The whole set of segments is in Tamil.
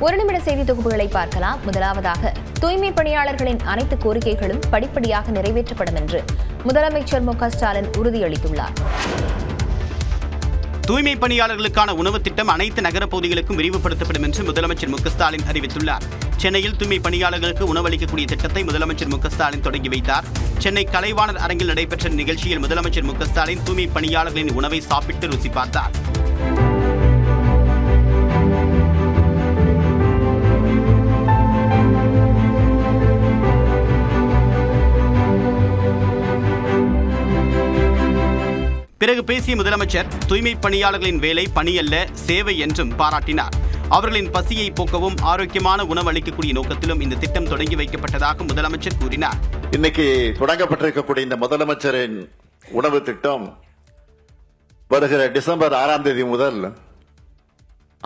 ஒரு நிமிட செய்தி தொகுப்புகளை பார்க்கலாம். முதலாவதாக, தூய்மை பணியாளர்களின் அனைத்து கோரிக்கைகளும் படிப்படியாக நிறைவேற்றப்படும் என்று முதலமைச்சர் மு க ஸ்டாலின் உறுதியளித்துள்ளார். தூய்மை பணியாளர்களுக்கான உணவு திட்டம் அனைத்து நகர பகுதிகளுக்கும் விரிவுபடுத்தப்படும் என்று முதலமைச்சர் மு க ஸ்டாலின் அறிவித்துள்ளார். சென்னையில் தூய்மை பணியாளர்களுக்கு உணவளிக்கக்கூடிய திட்டத்தை முதலமைச்சர் மு க ஸ்டாலின் தொடங்கி வைத்தார். சென்னை கலைவாணர் அரங்கில் நடைபெற்ற நிகழ்ச்சியில் முதலமைச்சர் மு க ஸ்டாலின் தூய்மை பணியாளர்களின் உணவை சாப்பிட்டு ருசி பார்த்தார். பிறகு பேசிய முதலமைச்சர் தூய்மை பணியாளர்களின் வேலை பணி அல்ல, சேவை என்றும் பாராட்டினார். அவர்களின் பசியை போக்கவும் ஆரோக்கியமான உணவு அளிக்கக்கூடிய நோக்கத்திலும் இந்த திட்டம் தொடங்கி வைக்கப்பட்டதாக முதலமைச்சர் கூறினார். இன்னைக்கு தொடங்கப்பட்டிருக்கக்கூடிய இந்த முதலமைச்சரின் உணவு திட்டம் வருகிற டிசம்பர் 6ஆம் தேதி முதல்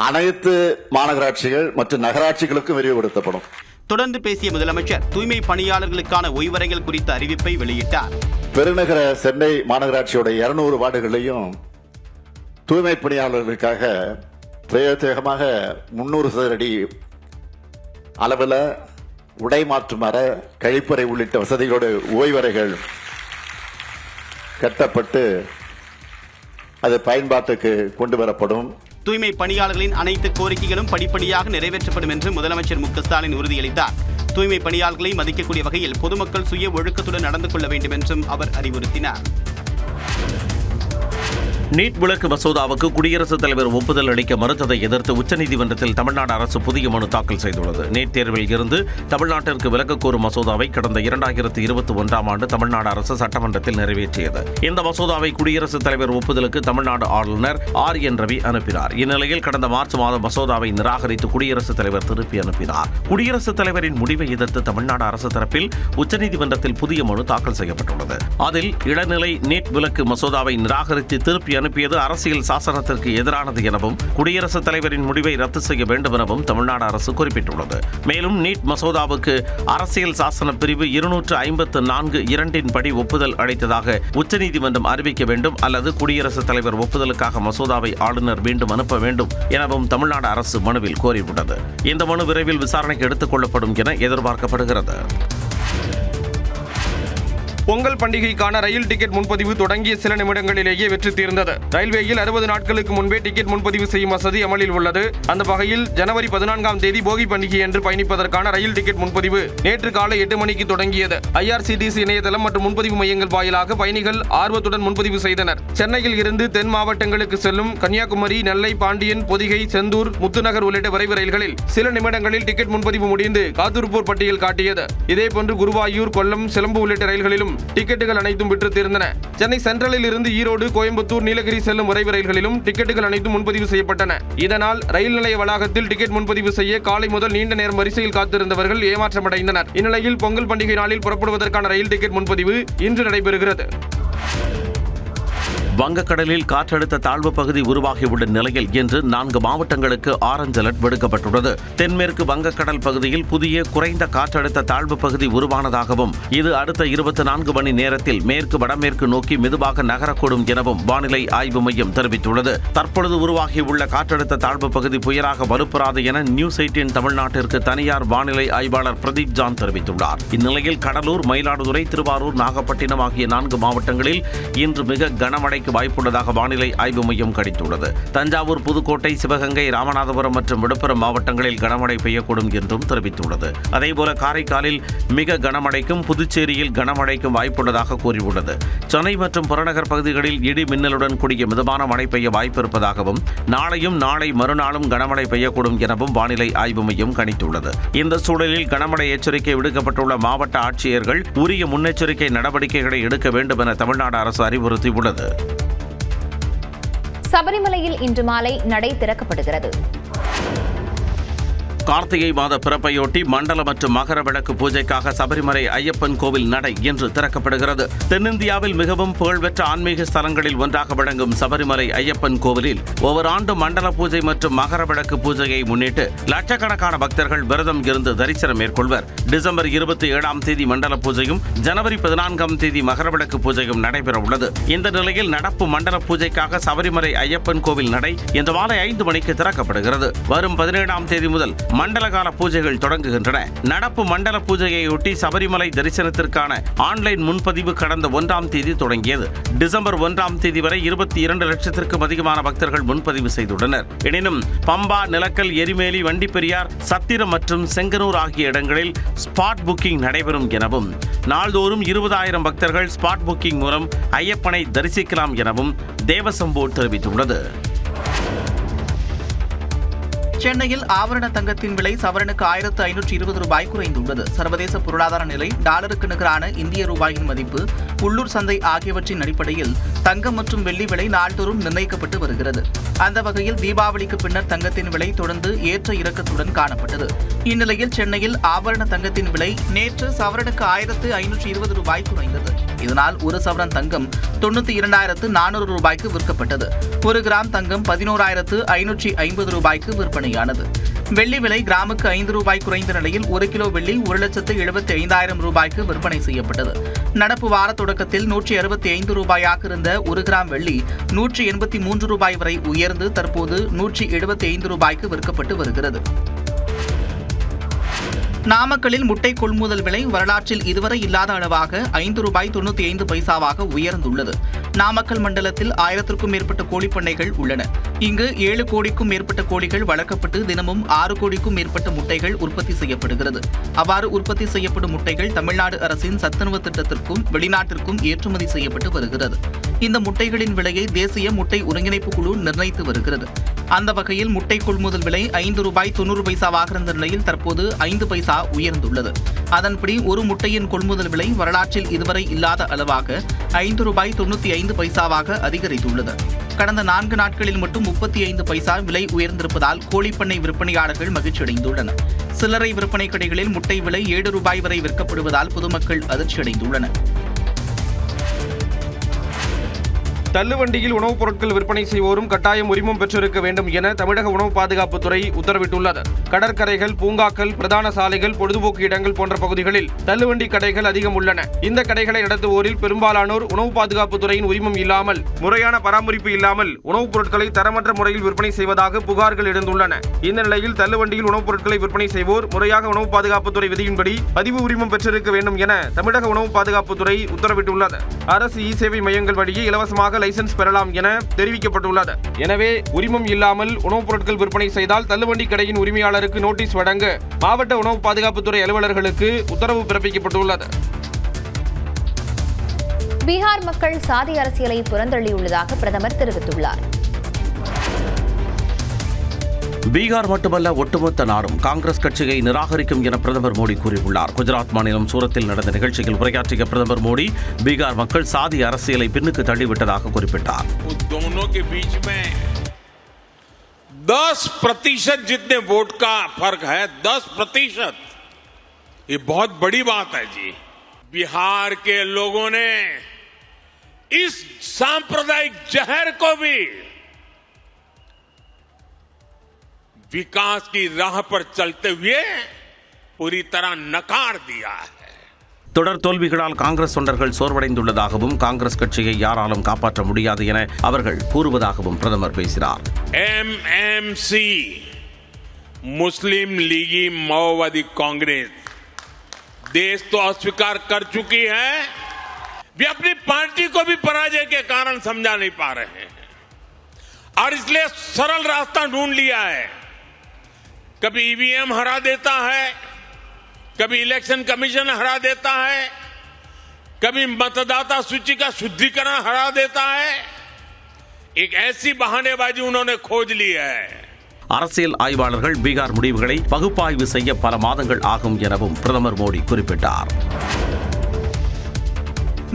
அனைத்து மாநகராட்சிகள் மற்றும் நகராட்சிகளுக்கும் விரிவுபடுத்தப்படும். தொடர்ந்து பேசிய முதலமைச்சர் தூய்மை பணியாளர்களுக்கான ஓய்வறைகள் குறித்த அறிவிப்பை வெளியிட்டார். பெருநகர சென்னை மாநகராட்சியோட 200 வார்டுகளையும் தூய்மை பணியாளர்களுக்காக பிரத்யேகமாக 300 சதுர அடி அளவில் உடை மாற்றும் அறை, கழிப்பறை உள்ளிட்ட வசதிகளோடு ஓய்வறைகள் கட்டப்பட்டு அது பயன்பாட்டுக்கு கொண்டு வரப்படும். தூய்மை பணியாளர்களின் அனைத்து கோரிக்கைகளும் படிப்படியாக நிறைவேற்றப்படும் என்று முதலமைச்சர் மு க ஸ்டாலின் உறுதியளித்தார். தூய்மை பணியாளர்களை மதிக்கக்கூடிய வகையில் பொதுமக்கள் சுய ஒழுக்கத்துடன் நடந்து கொள்ள வேண்டும் என்றும் அவர் அறிவுறுத்தினார். நீட் விலக்கு மசோதாவுக்கு குடியரசுத் தலைவர் ஒப்புதல் அளிக்க மறுத்ததை எதிர்த்து உச்சநீதிமன்றத்தில் தமிழ்நாடு அரசு புதிய மனு தாக்கல் செய்துள்ளது. நீட் தேர்வில் இருந்து தமிழ்நாட்டிற்கு விலக்கு கோரும் மசோதாவை கடந்த 2021ஆம் ஆண்டு தமிழ்நாடு அரசு சட்டமன்றத்தில் நிறைவேற்றியது. இந்த மசோதாவை குடியரசுத் தலைவர் ஒப்புதலுக்கு தமிழ்நாடு ஆளுநர் RN ரவி அனுப்பினார். இந்நிலையில் கடந்த மார்ச் மாதம் மசோதாவை நிராகரித்து குடியரசுத் தலைவர் திருப்பி அனுப்பினார். குடியரசுத் தலைவரின் முடிவை எதிர்த்து தமிழ்நாடு அரசு தரப்பில் உச்சநீதிமன்றத்தில் புதிய மனு தாக்கல் செய்யப்பட்டுள்ளது. அதில் இளநிலை நீட் விலக்கு மசோதாவை நிராகரித்து திருப்பி அனுப்பியது அரசியல் சாசனத்திற்கு எதிரானது எனவும் குடியரசுத் தலைவரின் முடிவை ரத்து செய்ய வேண்டும் எனவும் தமிழ்நாடு அரசு குறிப்பிட்டுள்ளது. மேலும் நீட் மசோதாவுக்கு அரசியல் சாசன பிரிவு 254(2) படி ஒப்புதல் அளித்ததாக உச்சநீதிமன்றம் அறிவிக்க வேண்டும் அல்லது குடியரசுத் தலைவர் ஒப்புதலுக்காக மசோதாவை ஆளுநர் மீண்டும் அனுப்ப வேண்டும் எனவும் தமிழ்நாடு அரசு மனுவில் கோரியுள்ளது. இந்த மனு விரைவில் விசாரணைக்கு எடுத்துக் கொள்ளப்படும் என எதிர்பார்க்கப்படுகிறது. பொங்கல் பண்டிகைக்கான ரயில் டிக்கெட் முன்பதிவு தொடங்கிய சில நிமிடங்களிலேயே வெற்றி தீர்ந்தது. ரயில்வேயில் 60 நாட்களுக்கு முன்பே டிக்கெட் முன்பதிவு செய்யும் வசதி அமலில் உள்ளது. அந்த வகையில் ஜனவரி 14ஆம் தேதி போகி பண்டிகை என்று பயணிப்பதற்கான ரயில் டிக்கெட் முன்பதிவு நேற்று காலை 8 மணிக்கு தொடங்கியது. IRCTC இணையதளம் மற்றும் முன்பதிவு மையங்கள் வாயிலாக பயணிகள் ஆர்வத்துடன் முன்பதிவு செய்தனர். சென்னையில் இருந்து தென் மாவட்டங்களுக்கு செல்லும் கன்னியாகுமரி, நெல்லை, பாண்டியன், பொதிகை, செந்தூர், முத்துநகர் உள்ளிட்ட விரைவு ரயில்களில் சில நிமிடங்களில் டிக்கெட் முன்பதிவு முடிந்து காத்திருப்போர் பட்டியல் காட்டியது. இதேபோன்று குருவாயூர், கொல்லம், சிலம்பு உள்ளிட்ட ரயில்களிலும் டிக்கெட்டுகள் அனைத்தும் விற்று தீர்ந்தன. சென்னை சென்ட்ரலில் இருந்து ஈரோடு, கோயம்புத்தூர், நீலகிரி செல்லும் விரைவு ரயில்களிலும் டிக்கெட்டுகள் அனைத்தும் முன்பதிவு செய்யப்பட்டன. இதனால் ரயில் நிலைய வளாகத்தில் டிக்கெட் முன்பதிவு செய்ய காலை முதல் நீண்ட நேரம் வரிசையில் காத்திருந்தவர்கள் ஏமாற்றமடைந்தனர். இந்நிலையில் பொங்கல் பண்டிகை நாளில் புறப்படுவதற்கான ரயில் டிக்கெட் முன்பதிவு இன்று நடைபெறுகிறது. வங்கக்கடலில் காற்றழுத்த தாழ்வு பகுதி உருவாகியுள்ள நிலையில் இன்று 4 மாவட்டங்களுக்கு ஆரஞ்சு அலர்ட் விடுக்கப்பட்டுள்ளது. தென்மேற்கு வங்கக்கடல் பகுதியில் புதிய குறைந்த காற்றழுத்த தாழ்வு பகுதி உருவானதாகவும் இது அடுத்த 24 மணி நேரத்தில் மேற்கு வடமேற்கு நோக்கி மெதுவாக நகரக்கூடும் எனவும் வானிலை ஆய்வு மையம் தெரிவித்துள்ளது. தற்பொழுது உருவாகியுள்ள காற்றழுத்த தாழ்வு பகுதி புயலாக வலுப்பெறாது என நியூஸ் 18 தமிழ்நாட்டிற்கு தனியார் வானிலை ஆய்வாளர் பிரதீப் ஜான் தெரிவித்துள்ளார். இந்நிலையில் கடலூர், மயிலாடுதுறை, திருவாரூர், நாகப்பட்டினம் ஆகிய 4 மாவட்டங்களில் இன்று மிக கனமழை வாய்ப்புள்ளதாக வானிலை ஆய்வு மையம் கணித்துள்ளது. தஞ்சாவூர், புதுக்கோட்டை, சிவகங்கை, ராமநாதபுரம் மற்றும் விழுப்புரம் மாவட்டங்களில் கனமழை பெய்யக்கூடும் என்றும் தெரிவித்துள்ளது. அதேபோல காரைக்காலில் மிக கனமழைக்கும் புதுச்சேரியில் கனமழைக்கும் வாய்ப்புள்ளதாக கூறியுள்ளது. சென்னை மற்றும் புறநகர் பகுதிகளில் இடி மின்னலுடன் கூடிய மிதமான மழை பெய்ய வாய்ப்பு இருப்பதாகவும் நாளையும் நாளை மறுநாளும் கனமழை பெய்யக்கூடும் எனவும் வானிலை ஆய்வு மையம் கணித்துள்ளது. இந்த சூழலில் கனமழை எச்சரிக்கை விடுக்கப்பட்டுள்ள மாவட்ட ஆட்சியர்கள் உரிய முன்னெச்சரிக்கை நடவடிக்கைகளை எடுக்க வேண்டும் என தமிழ்நாடு அரசு அறிவுறுத்தியுள்ளது. சபரிமலையில் இன்று மாலை நடை திறக்கப்படுகிறது. கார்த்திகை மாத பிறப்பையொட்டி மண்டல மற்றும் மகர விளக்கு பூஜைக்காக சபரிமலை ஐயப்பன் கோவில் நடை இன்று திறக்கப்படுகிறது. தென்னிந்தியாவில் மிகவும் புகழ்பெற்ற ஆன்மீக ஸ்தலங்களில் ஒன்றாக விளங்கும் சபரிமலை ஐயப்பன் கோவிலில் ஒவ்வொரு ஆண்டு மண்டல பூஜை மற்றும் மகர விளக்கு பூஜையை முன்னிட்டு லட்சக்கணக்கான பக்தர்கள் விரதம் இருந்து தரிசனம் மேற்கொள்வர். டிசம்பர் 27ஆம் தேதி மண்டல பூஜையும் ஜனவரி 14ஆம் தேதி மகர விளக்கு பூஜையும் நடைபெற உள்ளது. இந்த நிலையில் நடப்பு மண்டல பூஜைக்காக சபரிமலை ஐயப்பன் கோவில் நடை இன்று மாலை 5 மணிக்கு திறக்கப்படுகிறது. வரும் 17ஆம் தேதி முதல் மண்டலகால பூஜைகள் தொடங்குகின்றன. நடப்பு மண்டல பூஜையையொட்டி சபரிமலை தரிசனத்திற்கான ஆன்லைன் முன்பதிவு கடந்த 1ஆம் தேதி தொடங்கியது. டிசம்பர் 1ஆம் தேதி வரை 22 லட்சத்திற்கும் அதிகமான பக்தர்கள் முன்பதிவு செய்துள்ளனர். எனினும் பம்பா, நிலக்கல், எரிமேலி, வண்டிப்பெரியார், சத்திரம் மற்றும் செங்கனூர் ஆகிய இடங்களில் ஸ்பாட் புக்கிங் நடைபெறும் எனவும் நாள்தோறும் 20,000 பக்தர்கள் ஸ்பாட் புக்கிங் மூலம் ஐயப்பனை தரிசிக்கலாம் எனவும் தேவசம் போர்டு தெரிவித்துள்ளது. சென்னையில் ஆபரண தங்கத்தின் விலை சவரனுக்கு 1520 ரூபாய் குறைந்துள்ளது. சர்வதேச பொருளாதார நிலை, டாலருக்கு நிகரான இந்திய ரூபாயின் மதிப்பு, உள்ளூர் சந்தை ஆகியவற்றின் அடிப்படையில் தங்கம் மற்றும் வெள்ளி விலை நாள்தோறும் நிர்ணயிக்கப்பட்டு வருகிறது. அந்த வகையில் தீபாவளிக்கு பின்னர் தங்கத்தின் விலை தொடர்ந்து ஏற்ற இறக்கத்துடன் காணப்பட்டது. இந்நிலையில் சென்னையில் ஆபரண தங்கத்தின் விலை நேற்று சவரனுக்கு 1520 ரூபாய் குறைந்தது. இதனால் ஒரு சவரன் தங்கம் 92,400 ரூபாய்க்கு விற்கப்பட்டது. 1 கிராம் தங்கம் 11,550 ரூபாய்க்கு விற்பனையானது. வெள்ளி விலை கிராமுக்கு 5 ரூபாய் குறைந்த நிலையில் 1 கிலோ வெள்ளி 1,75,000 ரூபாய்க்கு விற்பனை செய்யப்பட்டது. நடப்பு வார தொடக்கத்தில் 165 ரூபாயாக இருந்த 1 கிராம் வெள்ளி 183 ரூபாய் வரை உயர்ந்து தற்போது 175 ரூபாய்க்கு விற்கப்பட்டு வருகிறது. நாமக்கல்லில் முட்டை கொள்முதல் விலை வரலாற்றில் இதுவரை இல்லாத அளவாக 5 ரூபாய் 95 பைசாவாக உயர்ந்துள்ளது. நாமக்கல் மண்டலத்தில் 1000க்கும் மேற்பட்ட கோழிப்பண்ணைகள் உள்ளன. இங்கு 7 கோடிக்கும் மேற்பட்ட கோழிகள் வளர்க்கப்பட்டு தினமும் 6 கோடிக்கும் மேற்பட்ட முட்டைகள் உற்பத்தி செய்யப்படுகிறது. அவ்வாறு உற்பத்தி செய்யப்படும் முட்டைகள் தமிழ்நாடு அரசின் சத்துணவு திட்டத்திற்கும் வெளிநாட்டிற்கும் ஏற்றுமதி செய்யப்பட்டு வருகிறது. இந்த முட்டைகளின் விலையை தேசிய முட்டை ஒருங்கிணைப்பு குழு நிர்ணயித்து வருகிறது. அந்த வகையில் முட்டை கொள்முதல் விலை 5 ரூபாய் 90 பைசாவாக இருந்த நிலையில் தற்போது 5 பைசா உயர்ந்துள்ளது. அதன்படி ஒரு முட்டையின் கொள்முதல் விலை வரலாற்றில் இதுவரை இல்லாத அளவாக 5 ரூபாய் 95 பைசாவாக அதிகரித்துள்ளது. கடந்த 4 நாட்களில் மட்டும் 35 பைசா விலை உயர்ந்திருப்பதால் கோழிப்பண்ணை விற்பனையாளர்கள் மகிழ்ச்சியடைந்துள்ளனர். சில்லறை விற்பனை கடைகளில் முட்டை விலை 7 ரூபாய் வரை விற்கப்படுவதால் பொதுமக்கள் அதிர்ச்சியடைந்துள்ளனர். தள்ளுவண்டியில் உணவுப் பொருட்கள் விற்பனை செய்வோரும் கட்டாயம் உரிமம் பெற்றிருக்க வேண்டும் என தமிழக உணவு பாதுகாப்புத்துறை உத்தரவிட்டுள்ளது. கடற்கரைகள், பூங்காக்கள், பிரதான சாலைகள், பொழுதுபோக்கு இடங்கள் போன்ற பகுதிகளில் தள்ளுவண்டி கடைகள் அதிகம் உள்ளன. இந்த கடைகளை நடத்துவோரில் பெரும்பாலானோர் உணவு பாதுகாப்புத்துறையின் உரிமம் இல்லாமல், முறையான பராமரிப்பு இல்லாமல் உணவுப் பொருட்களை தரமற்ற முறையில் விற்பனை செய்வதாக புகார்கள் எழுந்துள்ளன. இந்த நிலையில் தள்ளுவண்டியில் உணவுப் பொருட்களை விற்பனை செய்வோர் முறையாக உணவு பாதுகாப்புத்துறை விதியின்படி பதிவு உரிமம் பெற்றிருக்க வேண்டும் என தமிழக உணவு பாதுகாப்புத்துறை உத்தரவிட்டுள்ளது. அரசு இ-சேவை மையங்கள் வழியே இலவசமாக லைசென்ஸ் பெறலாம் என தெரிவிக்கப்பட்டுள்ளது. எனவே உரிமம் இல்லாமல் உணவுப் பொருட்கள் விற்பனை செய்தால் தள்ளுவண்டி கடையின் உரிமையாளருக்கு நோட்டீஸ் வழங்க மாவட்ட உணவு பாதுகாப்புத்துறை அலுவலர்களுக்கு உத்தரவு பிறப்பிக்கப்பட்டுள்ளது. பீகார் மக்கள் சாதி அரசியலை புறந்தள்ளியுள்ளதாக பிரதமர் தெரிவித்துள்ளார். பீகார் மட்டுமல்ல, ஒட்டுமொத்த நாடும் காங்கிரஸ் கட்சியை நிராகரிக்கும் என பிரதமர் மோடி கூறியுள்ளார். குஜராத் மாநிலம் சூரத்தில் நடந்த நிகழ்ச்சியில் உரையாற்றிய பிரதமர் மோடி பீகார் மக்கள் சாதி அரசியலை பின்னுக்கு தள்ளிவிட்டதாக குறிப்பிட்டார். 10% जितने वोट का फर्क है, 10%, ये बहुत बड़ी बात है जी। बिहार के लोगों ने इस सांप्रदायिक जहर को भी विकास की राह पर चलते हुए पूरी तरह नकार दिया है. தொடர் தோல்விகளால் காங்கிரஸ் தொண்டர்கள் சோர்வடைந்துள்ளதாகவும் காங்கிரஸ் கட்சியை யாராலும் காப்பாற்ற முடியாது என அவர்கள் கூறுவதாகவும் பிரதமர் பேசினார். एमएमसी मुस्लिम लीगी माओवादी कांग्रेस देश तो अस्वीकार कर चुकी है, वे अपनी पार्टी को भी पराजय के कारण समझा नहीं पा रहे हैं और इसलिए सरल रास्ता ढूंढ लिया है. कभी ईवीएम हरा देता है, कभी इलेक्शन कमीशन हरा देता है, कभी मतदाता सूची का शुद्धिकरण हरा देता है. एक ऐसी बहानेबाजी उन्होंने खोज ली है. அரசியல் ஆய்வாளர்கள் பீகார் முடிவுகளை பகுப்பாய்வு செய்ய பல மாதங்கள் ஆகும் எனவும் பிரதமர் மோடி குறிப்பிட்டார்.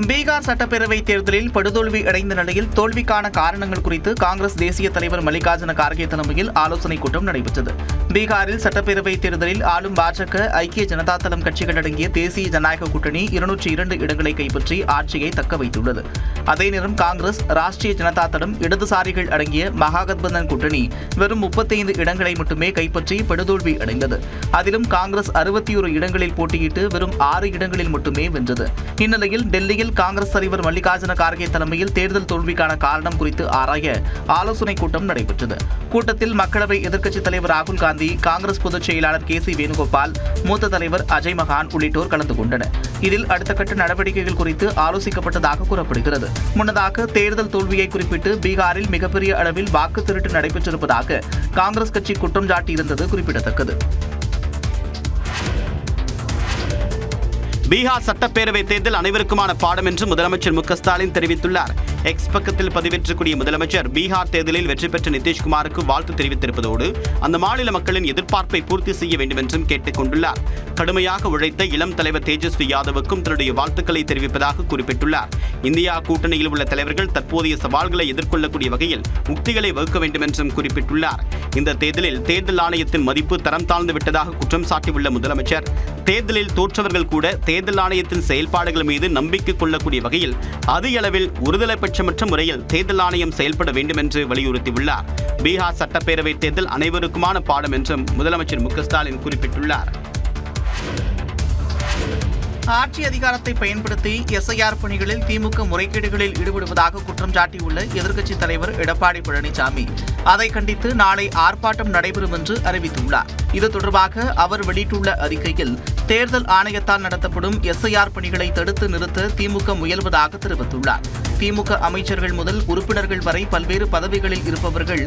பீகார் சட்டப்பேரவை தேர்தலில் படுதோல்வி அடைந்த நிலையில் தோல்விக்கான காரணங்கள் குறித்து காங்கிரஸ் தேசிய தலைவர் மல்லிகார்ஜுன கார்கே தலைமையில் ஆலோசனைக் கூட்டம் நடைபெற்றது. பீகாரில் சட்டப்பேரவை தேர்தலில் ஆளும் பாஜக, ஐக்கிய ஜனதா தளம் கட்சிகள் அடங்கிய தேசிய ஜனநாயக கூட்டணி 202 இடங்களை கைப்பற்றி ஆட்சியை தக்க வைத்துள்ளது. அதே நேரம் காங்கிரஸ், ராஷ்டிரிய ஜனதா தளம், இடதுசாரிகள் அடங்கிய மகாகத்பந்தன் கூட்டணி வெறும் 35 இடங்களை மட்டுமே கைப்பற்றி படுதோல்வி அடைந்தது. அதிலும் காங்கிரஸ் 61 இடங்களில் போட்டியிட்டு வெறும் 6 இடங்களில் மட்டுமே வென்றது. இந்நிலையில் டெல்லியில் காங்கிரஸ் தலைவர் மல்லிகார்ஜுன கார்கே தலைமையில் தேர்தல் தோல்விக்கான காரணம் குறித்து ஆராய ஆலோசனைக் கூட்டம் நடைபெற்றது. கூட்டத்தில் மக்களவை எதிர்க்கட்சித் தலைவர் ராகுல் காந்தி, கருணாநிதி, காங்கிரஸ் பொதுச் செயலாளர் KC வேணுகோபால், மூத்த தலைவர் அஜய் மகான் உள்ளிட்டோர் கலந்து கொண்டனர். இதில் அடுத்த கட்ட நடவடிக்கைகள் குறித்து ஆலோசிக்கப்பட்டதாக கூறப்படுகிறது. முன்னதாக தேர்தல் தோல்வியை குறிப்பிட்டு பீகாரில் மிகப்பெரிய அளவில் வாக்கு திருட்டு நடைபெற்றிருப்பதாக காங்கிரஸ் கட்சி குற்றம் சாட்டியிருந்தது குறிப்பிடத்தக்கது. பீகார் சட்டப்பேரவை தேர்தல் அனைவருக்குமான பாடம் என்று முதலமைச்சர் மு.க. ஸ்டாலின் தெரிவித்துள்ளார். எக்ஸ் பக்கத்தில் பதிவேற்றக்கூடிய முதலமைச்சர் பீகார் தேர்தலில் வெற்றி பெற்ற நிதிஷ்குமாருக்கு வாழ்த்து தெரிவித்திருப்பதோடு அந்த மாநில மக்களின் எதிர்பார்ப்பை பூர்த்தி செய்ய வேண்டும் என்றும் கேட்டுக் கொண்டுள்ளார். கடுமையாக உழைத்த இளம் தலைவர் தேஜஸ்வி யாதவுக்கும் தன்னுடைய வாழ்த்துக்களை தெரிவிப்பதாக குறிப்பிட்டுள்ளார். இந்தியா கூட்டணியில் உள்ள தலைவர்கள் தற்போதைய சவால்களை எதிர்கொள்ளக்கூடிய வகையில் உக்திகளை வகுக்க வேண்டும் என்றும் குறிப்பிட்டுள்ளார். இந்த தேர்தலில் தேர்தல் ஆணையத்தின் மதிப்பு தரம் தாழ்ந்து விட்டதாக குற்றம் சாட்டியுள்ள முதலமைச்சர் தேர்தலில் தோற்றவர்கள் கூட தேர்தல் ஆணையத்தின் செயல்பாடுகள் மீது நம்பிக்கை கொள்ளக்கூடிய வகையில் அதிக அளவில் ஒருதலைபட்சமற்ற முறையில் தேர்தல் ஆணையம் செயல்பட வேண்டும் என்று வலியுறுத்தியுள்ளார். பீகார் சட்டப்பேரவை தேர்தல் அனைவருக்குமான பாடம் என்றும் முதலமைச்சர் மு.க. ஸ்டாலின் குறிப்பிட்டுள்ளார். ஆட்சி அதிகாரத்தை பயன்படுத்தி SIR பணிகளில் திமுக முறைகேடுகளில் ஈடுபடுவதாக குற்றம் சாட்டியுள்ள எதிர்க்கட்சித் தலைவர் எடப்பாடி பழனிசாமி அதை கண்டித்து நாளை ஆர்ப்பாட்டம் நடைபெறும் என்று அறிவித்துள்ளார். இது தொடர்பாக அவர் வெளியிட்டுள்ள அறிக்கையில் தேர்தல் ஆணையத்தால் நடத்தப்படும் SIR பணிகளை தடுத்து நிறுத்த திமுக முயல்வதாக தெரிவித்துள்ளார். திமுக அமைச்சர்கள் முதல் உறுப்பினர்கள் வரை பல்வேறு பதவிகளில் இருப்பவர்கள்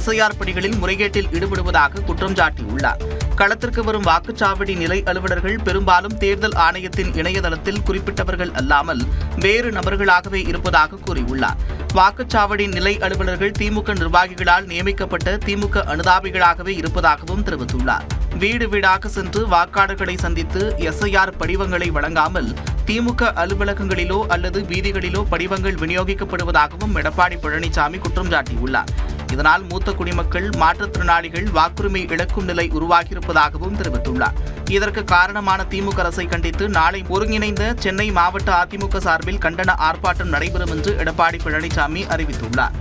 SIR பணிகளில் முறைகேட்டில் ஈடுபடுவதாக குற்றம் சாட்டியுள்ளார். களத்திற்கு வரும் வாக்குச்சாவடி நிலை அலுவலர்கள் பெரும்பாலும் தேர்தல் ஆணையத்தின் இணையதளத்தில் குறிப்பிட்டவர்கள் அல்லாமல் வேறு நபர்களாகவே இருப்பதாக கூறியுள்ளார். வாக்குச்சாவடி நிலை அலுவலர்கள் திமுக நிர்வாகிகளால் நியமிக்கப்பட்ட திமுக அனுதாபிகளாகவே இருப்பதாகவும் தெரிவித்துள்ளார். வீடு வீடாக சென்று வாக்காளர்களை சந்தித்து SIR படிவங்களை வழங்காமல் திமுக அலுவலகங்களிலோ அல்லது வீதிகளிலோ படிவங்கள் விநியோகிக்கப்படுவதாகவும் எடப்பாடி பழனிசாமி குற்றம் சாட்டியுள்ளார். இதனால் மூத்த குடிமக்கள், மாற்றுத்திறனாளிகள் வாக்குரிமை இழக்கும் நிலை உருவாகியிருப்பதாகவும் தெரிவித்துள்ளார். இதற்கு காரணமான திமுக அரசை கண்டித்து நாளை ஒருங்கிணைந்த சென்னை மாவட்ட அதிமுக சார்பில் கண்டன ஆர்ப்பாட்டம் நடைபெறும் என்று எடப்பாடி பழனிசாமி அறிவித்துள்ளார்.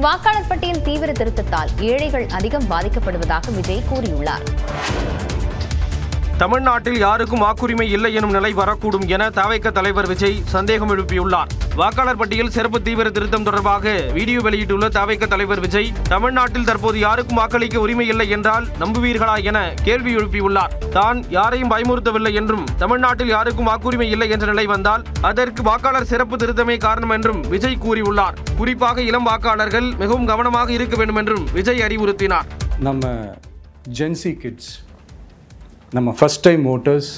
வாக்காளர் பட்டியல் தீவிர திருத்தத்தால் ஏழைகள் அதிகம் பாதிக்கப்படுவதாக விஜய் கூறியுள்ளார். தமிழ்நாட்டில் யாருக்கும் வாக்குரிமை இல்லை எனும் நிலை வரக்கூடும் என தவிக தலைவர் விஜய் சந்தேகம் எழுப்பியுள்ளார். வாக்காளர் பட்டியல் சிறப்பு தீவிர திருத்தம் தொடர்பாக வீடியோ வெளியிட்டுள்ள தவிக தலைவர் விஜய் தமிழ்நாட்டில் தற்போது யாருக்கும் வாக்களிக்க உரிமை இல்லை என்றால் நம்புவீர்களா என கேள்வி எழுப்பியுள்ளார். தான் யாரையும் பயமுறுத்தவில்லை என்றும் தமிழ்நாட்டில் யாருக்கும் வாக்குரிமை இல்லை என்ற நிலை வந்தால் அதற்கு வாக்காளர் சிறப்பு திருத்தமே காரணம் என்றும் விஜய் கூறியுள்ளார். குறிப்பாக இளம் வாக்காளர்கள் மிகவும் கவனமாக இருக்க வேண்டும் என்றும் விஜய் அறிவுறுத்தினார். நம்ம ஜென்சி கிட்ஸ், நம்ம ஃபஸ்ட் டைம் ஓட்டர்ஸ்,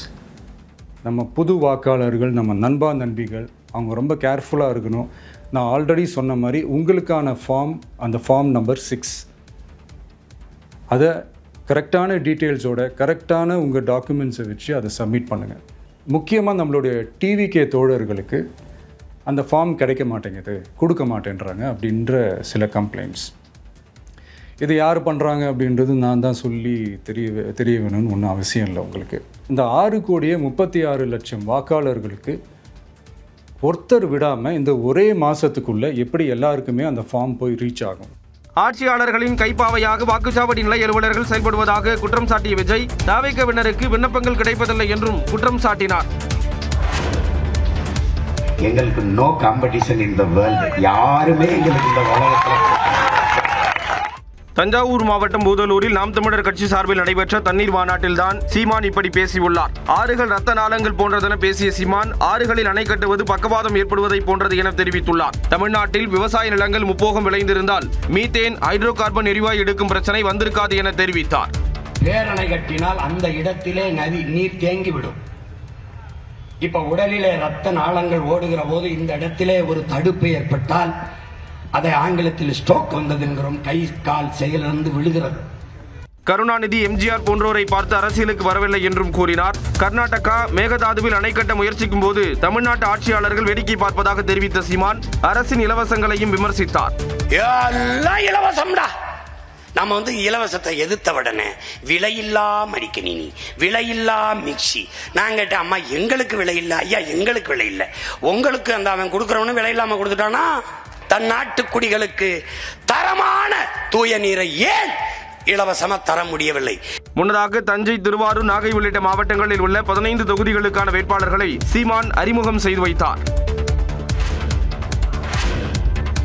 நம்ம புது வாக்காளர்கள், நம்ம நண்பா நண்பிகள், அவங்க ரொம்ப கேர்ஃபுல்லாக இருக்கணும். நான் ஆல்ரெடி சொன்ன மாதிரி உங்களுக்கான ஃபார்ம், அந்த ஃபார்ம் நம்பர் 6, அதை கரெக்டான டீட்டெயில்ஸோட கரெக்டான உங்கள் டாக்குமெண்ட்ஸை வச்சு அதை சப்மிட் பண்ணுங்கள். முக்கியமாக நம்மளுடைய டிவிகே தோழர்களுக்கு அந்த ஃபார்ம் கிடைக்க மாட்டேங்குது, கொடுக்க மாட்டேன்றாங்க அப்படின்ற சில கம்ப்ளைண்ட்ஸ். இது யார் பண்ணுறாங்க அப்படின்றது நான் தான் சொல்லி தெரிய வேணும்னு ஒன்றும் அவசியம் இல்லை. உங்களுக்கு இந்த 6,36,00,000 வாக்காளர்களுக்கு ஒருத்தர் விடாமல் இந்த ஒரே மாதத்துக்குள்ளே எப்படி எல்லாருக்குமே அந்த ஃபார்ம் போய் ரீச் ஆகும்? ஆட்சியாளர்களின் கைப்பாவையாக வாக்குச்சாவடி நிலை அலுவலர்கள் செயல்படுவதாக குற்றம் சாட்டிய விஜய் தவிகவினருக்கு விண்ணப்பங்கள் கிடைப்பதில்லை என்றும் குற்றம் சாட்டினார். எங்களுக்கு no competition in the world, யாருமே எங்களுக்கு இந்த உலகத்தில். தஞ்சாவூர் மாவட்டம் பூதலூரில் நாம் தமிழர் கட்சி சார்பில் நடைபெற்ற தண்ணீர் மாநாட்டில்தான் சீமான் இப்படி பேசியுள்ளார். ஆறுகள் ரத்த நாளங்கள் போன்றதென பேசிய சீமான் ஆறுகளில் அணை கட்டுவது பக்கவாதம் ஏற்படுவதை போன்றது என தெரிவித்துள்ளார். தமிழ்நாட்டில் விவசாய நிலங்கள் முப்போகம் விளைந்திருந்தால் மீத்தேன், ஹைட்ரோ கார்பன் எரிவாயு எடுக்கும் பிரச்சனை வந்திருக்காது என தெரிவித்தார். பேரணை கட்டினால் அந்த இடத்திலே நீர் தேங்கிவிடும். இப்ப உடலிலே ரத்த நாளங்கள் ஓடுகிற போது இந்த இடத்திலே ஒரு தடுப்பு ஏற்பட்டால் அதை ஆங்கிலத்தில் ஸ்ட்ரோக் வந்தது என்கிறோம். கை கால் செயலிழந்து விழுகிறது. கருணாநிதி, எம்ஜிஆர் போன்றோரை பார்த்து அரசியலுக்கு வரவில்லை என்றும் கூறினார். கர்நாடகா மேகதாதுவில் அணை கட்ட முயற்சிக்கும் போது தமிழ்நாட்டு ஆட்சியாளர்கள் வேடிக்கை பார்ப்பதாக தெரிவித்த சீமான் அரசின் இலவசங்களையும் விமர்சித்தார். எல்லாம் இலவசம்டா. நம்ம இலவசத்தை எதிர்த்த உடனே விலையில்லா மடிக்கணினி, விலையில்லா மிக்சி. நான் கேட்டேன், அம்மா எங்களுக்கு விலை இல்லை. ஐயா எங்களுக்கு விலை இல்லை, உங்களுக்கு அந்த அவன் கொடுக்கறவனு விலை இல்லாம கொடுத்துட்டானா? தன் நாட்டு குடிகளுக்கு தரமான தூய நீரை ஏன் இலவசமா தர முடியவில்லை? முன்னதாக தஞ்சை, திருவாரூர், நாகை உள்ளிட்ட மாவட்டங்களில் உள்ள 15 தொகுதிகளுக்கான வேட்பாளர்களை சீமான் அறிமுகம் செய்து வைத்தார்.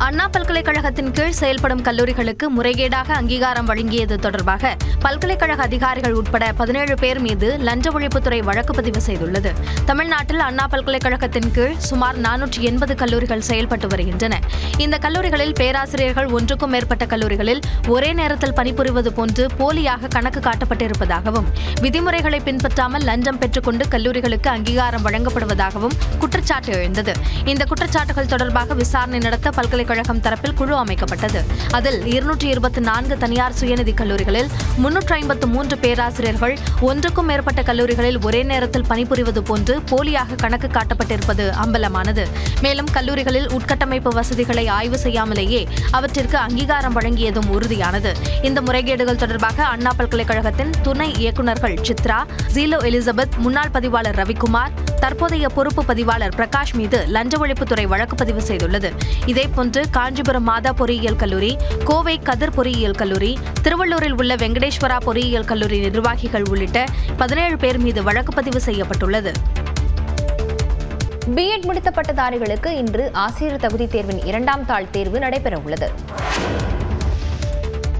அண்ணா பல்கலைக்கழகத்தின் கீழ் செயல்படும் கல்லூரிகளுக்கு முறைகேடாக அங்கீகாரம் வழங்கியது தொடர்பாக பல்கலைக்கழக அதிகாரிகள் உட்பட 17 பேர் மீது லஞ்ச ஒழிப்புத்துறை வழக்கு பதிவு செய்துள்ளது. தமிழ்நாட்டில் அண்ணா பல்கலைக்கழகத்தின் கீழ் சுமார் 480 கல்லூரிகள் செயல்பட்டு வருகின்றன. இந்த கல்லூரிகளில் பேராசிரியர்கள் ஒன்றுக்கும் மேற்பட்ட கல்லூரிகளில் ஒரே நேரத்தில் பணிபுரிவது போன்று போலியாக கணக்கு காட்டப்பட்டிருப்பதாகவும், விதிமுறைகளை பின்பற்றாமல் லஞ்சம் பெற்றுக்கொண்டு கல்லூரிகளுக்கு அங்கீகாரம் வழங்கப்படுவதாகவும் குற்றச்சாட்டு எழுந்தது. இந்த குற்றச்சாட்டுகள் தொடர்பாக விசாரணை நடத்த பல்கலைக்கழகம் தரப்பில் குழு அமைக்கப்பட்டது. அதில் 224 தனியார் சுயநிதி கல்லூரிகளில் 353 பேராசிரியர்கள் ஒன்றுக்கும் மேற்பட்ட கல்லூரிகளில் ஒரே நேரத்தில் பணிபுரிவது போன்று போலியாக கணக்கு காட்டப்பட்டிருப்பது அம்பலமானது. மேலும் கல்லூரிகளில் உட்கட்டமைப்பு வசதிகளை ஆய்வு செய்யாமலேயே அவற்றிற்கு அங்கீகாரம் வழங்கியதும் உறுதியானது. இந்த முறைகேடுகள் தொடர்பாக அண்ணா பல்கலைக்கழகத்தின் துணை இயக்குநர்கள் சித்ரா, ஜீலோ எலிசபெத், முன்னாள் பதிவாளர் ரவிக்குமார், தற்போதைய பொறுப்பு பதிவாளர் பிரகாஷ் மீது லஞ்ச ஒழிப்புத்துறை வழக்கு பதிவு செய்துள்ளது. இதேபோன்று காஞ்சிபுரம் மாதா பொறியியல் கல்லூரி, கோவை கதிர் பொறியியல் கல்லூரி, திருவள்ளூரில் உள்ள வெங்கடேஸ்வரா பொறியியல் கல்லூரி நிர்வாகிகள் உள்ளிட்ட 17 பேர் மீது வழக்கு பதிவு செய்யப்பட்டுள்ளது. பிஎட் முடித்த பட்டதாரிகளுக்கு இன்று ஆசிரியர் தகுதி தேர்வின் 2ஆம் தாள் தேர்வு நடைபெற உள்ளது.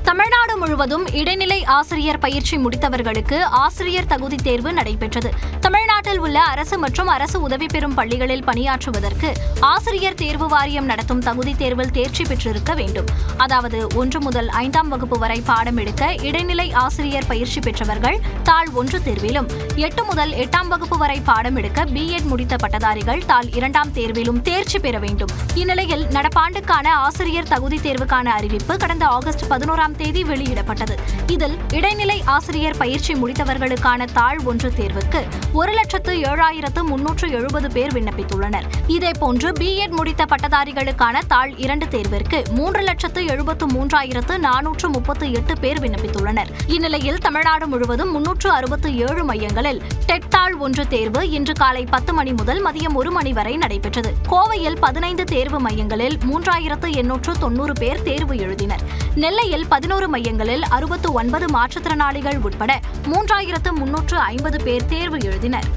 தமிழ்நாடு முழுவதும் இடைநிலை ஆசிரியர் பயிற்சி முடித்தவர்களுக்கு ஆசிரியர் தகுதி தேர்வு நடைபெற்றது. தமிழ்நாட்டில் உள்ள அரசு மற்றும் அரசு உதவி பெறும் பள்ளிகளில் பணியாற்றுவதற்கு ஆசிரியர் தேர்வு வாரியம் நடத்தும் தகுதி தேர்வில் தேர்ச்சி பெற்றிருக்க வேண்டும். அதாவது 1 முதல் 5ஆம் வகுப்பு வரை பாடம் எடுக்க இடைநிலை ஆசிரியர் பயிற்சி பெற்றவர்கள் தாள் 1 தேர்விலும், 8 முதல் 8ஆம் வகுப்பு வரை பாடம் எடுக்க பிஎட் முடித்த பட்டதாரிகள் தாள் 2ஆம் தேர்விலும் தேர்ச்சி பெற வேண்டும். இந்நிலையில் நடப்பாண்டுக்கான ஆசிரியர் தகுதி தேர்வுக்கான அறிவிப்பு கடந்த ஆகஸ்ட் 11ஆம் தேதி வெளியிடப்பட்டது. இதில் இடைநிலை ஆசிரியர் பயிற்சி முடித்தவர்களுக்கான தாள் 1 தேர்வுக்கு 1,07,370 பேர் விண்ணப்பித்துள்ளனர். இதேபோன்று பிஎட் முடித்த பட்டதாரிகளுக்கான தாள் 2 தேர்விற்கு 3,73,438 பேர் விண்ணப்பித்துள்ளனர். இந்நிலையில் தமிழ்நாடு முழுவதும் 367 மையங்களில் டெட் தாள் 1 தேர்வு இன்று காலை 10 மணி முதல் மதியம் 1 மணி வரை நடைபெற்றது. கோவையில் 15 தேர்வு மையங்களில் 3,890 பேர் தேர்வு எழுதினர். நெல்லையில் 11 மையங்களில் 69 மாற்றுத்திறனாளிகள் உட்பட 3,350 பேர் தேர்வு எழுதினர்.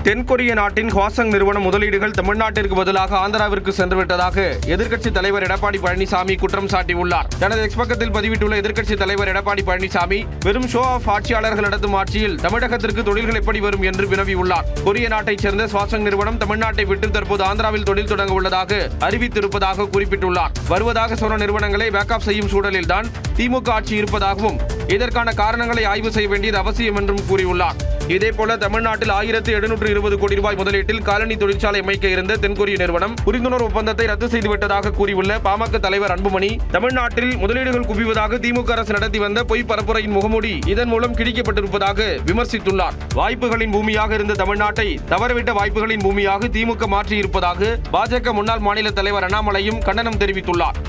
தென்கொரிய நாட்டின் ஹ்வாசங் நிறுவனம் முதலீடுகள் தமிழ்நாட்டிற்கு பதிலாக ஆந்திராவிற்கு சென்றுவிட்டதாக எதிர்க்கட்சித் தலைவர் எடப்பாடி பழனிசாமி குற்றம் சாட்டியுள்ளார். தனது எக்ஸ் பக்கத்தில் பதிவிட்டுள்ள எதிர்க்கட்சித் தலைவர் எடப்பாடி பழனிசாமி, வெறும் ஷோ ஆஃப் ஆட்சியாளர்கள் நடத்தும் ஆட்சியில் தமிழகத்திற்கு தொழில்கள் எப்படி வரும் என்று வினவியுள்ளார். கொரிய நாட்டைச் சேர்ந்த ஹ்வாசங் நிறுவனம் தமிழ்நாட்டை விட்டு தற்போது ஆந்திராவில் தொழில் தொடங்க உள்ளதாக அறிவித்திருப்பதாக குறிப்பிட்டுள்ளார். வருவதாக சொன்ன நிறுவனங்களை பேக்கப் செய்யும் சூழலில்தான் திமுக ஆட்சி இருப்பதாகவும் இதற்கான காரணங்களை ஆய்வு செய்ய வேண்டியது அவசியம் என்றும் கூறியுள்ளார். இதேபோல தமிழ்நாட்டில் 1,720 கோடி ரூபாய் முதலீட்டில் காலனி தொழிற்சாலை அமைக்க இருந்த தென்கொரிய நிறுவனம் புரிந்துணர்வு ஒப்பந்தத்தை ரத்து செய்துவிட்டதாக கூறியுள்ள பாமக தலைவர் அன்புமணி, தமிழ்நாட்டில் முதலீடுகள் குவிவதாக திமுக அரசு நடத்தி வந்த பொய் பரப்புரையின் முகமூடி இதன் மூலம் கிழிக்கப்பட்டிருப்பதாக விமர்சித்துள்ளார். வாய்ப்புகளின் பூமியாக இருந்த தமிழ்நாட்டை தவறவிட்ட வாய்ப்புகளின் பூமியாக திமுக மாற்றியிருப்பதாக பாஜக முன்னாள் மாநில தலைவர் அண்ணாமலையும் கண்டனம் தெரிவித்துள்ளார்.